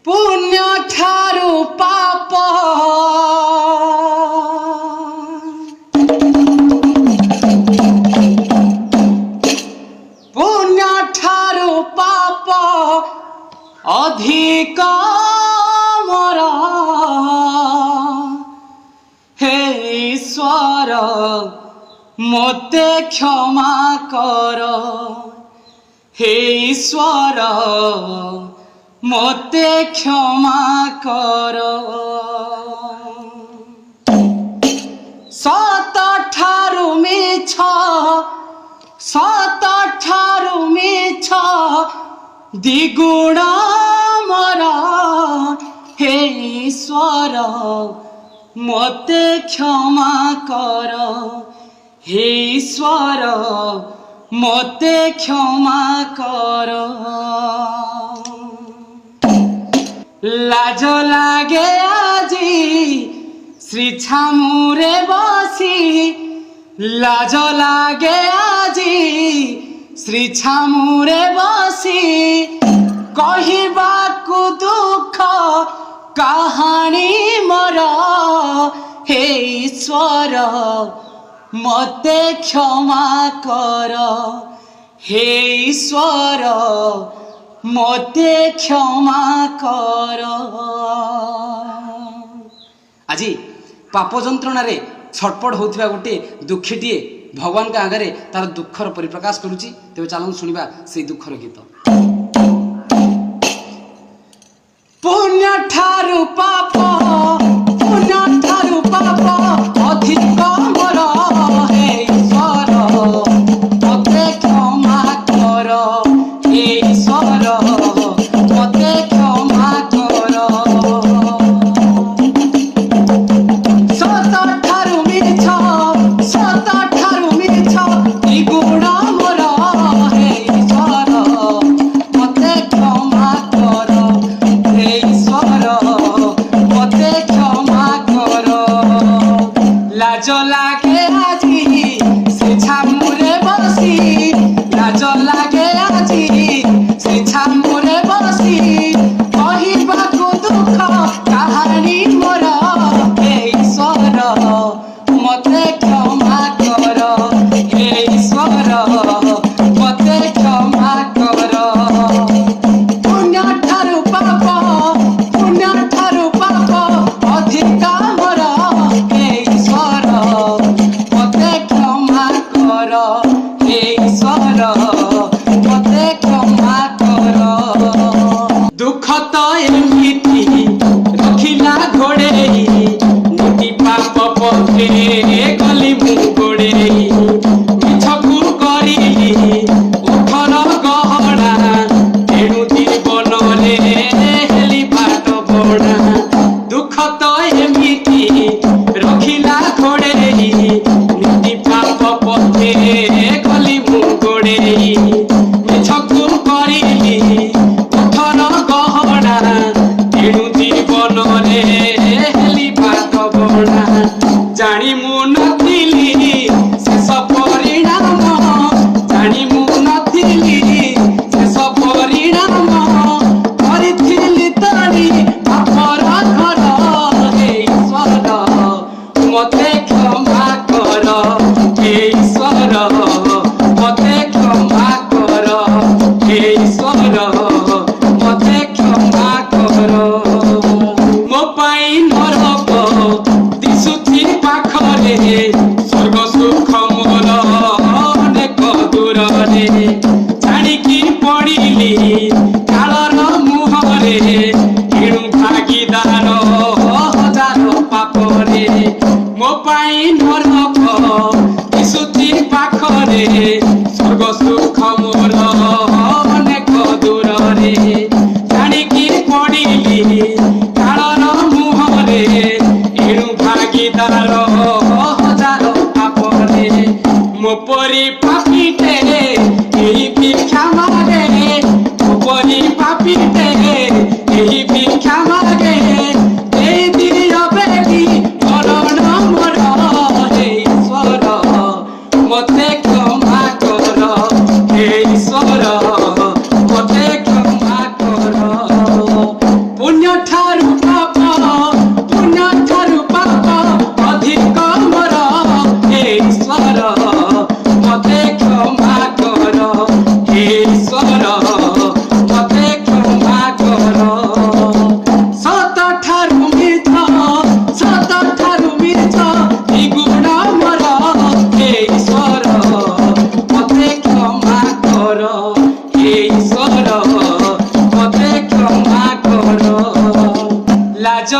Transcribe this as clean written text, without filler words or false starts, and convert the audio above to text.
पुण्य ठारू पाप पुण्य ठारू पाप अधिक मोर हे ईश्वर मोते क्षमा कर हे ईश्वर मोते क्षमा कर सत ठारू मिछ सत ठारू मिछ द्विगुण मोर हे ईश्वर मोते क्षमा कर हे ईश्वर मोते क्षमा कर लाज लागे आजी श्री छामुरे बसी लाज लागे आजी श्री छामुरे बसी कहिबाकु दुख कहानी मोर हे ईश्वर मोते क्षमा कर हे ईश्वर मोते क्षमा कर आजी पाप जंत्रणा रे छटपट होउथिबा गोटे दुखीटीए भगवान का आगे तार दुखर परिप्रकाश करुची तेज चलन शुणा से दुखर गीत पुण्य ठारू पाप पुण्य ठारू पाप अधिक मोर हे ईश्वर मोते क्षमा कर हे ईश्वर मोते क्षमा कर सत ठारू मिछ सत ठारू मिछ द्विगुण मोर हे ईश्वर मोते क्षमा कर हे ईश्वर मोते क्षमा कर लाज लागे आजी से छामुरे बसी लाज लागे आजी से छामुरे बसी कहिबाकु दुख कहानी मोर हे ईश्वर मोते क्षमा कर हे ईश्वर मोते क्षमा कर पुण्य ठारू पाप पुण्य ठारू पाप अधिक मोर हे ईश्वर मोते क्षमा कर हे ईश्वर मोते क्षमा कर दुख तो एमिति रखिला घोड़ेई नीति पाप पथे गली मु गोड़ेई मिछकु करिली उठर गहना तेणु जीवन रे हेली बाट बड़ा दुख तो एमिति रखिला घोड़ेई नीति पाप पथे गली मु गोड़ेई मिछकु करिली उठर गहना तेणु जीवन रे हेली बाट बड़ा जानी मु नथिली शेष परिणाम जानी मु नथिली शेष परिणाम करथिली तरी पापर घर हे ईश्वर मोते क्षमा कर हे ईश्वर मोते क्षमा कर हे ईश्वर मोते क्षमा कर मो पाई नरक दिशुथि पाखरे स्वर्ग सुख मोर अनेक दूर रे जानिकी पड़िली कालर मुहरे एणु भागीदार हजार पापरे मो पाई नरक दिशुथि पाखरे स्वर्ग सुख मोर अनेक दूर रे जानिकी पड़िली कालर मुहरे एणु भागीदार हजार पापरे मो परी पापीटे एही भिक्षा मागे मो परी पापीटे एही हे ईश्वर मते क्षमा कर लाज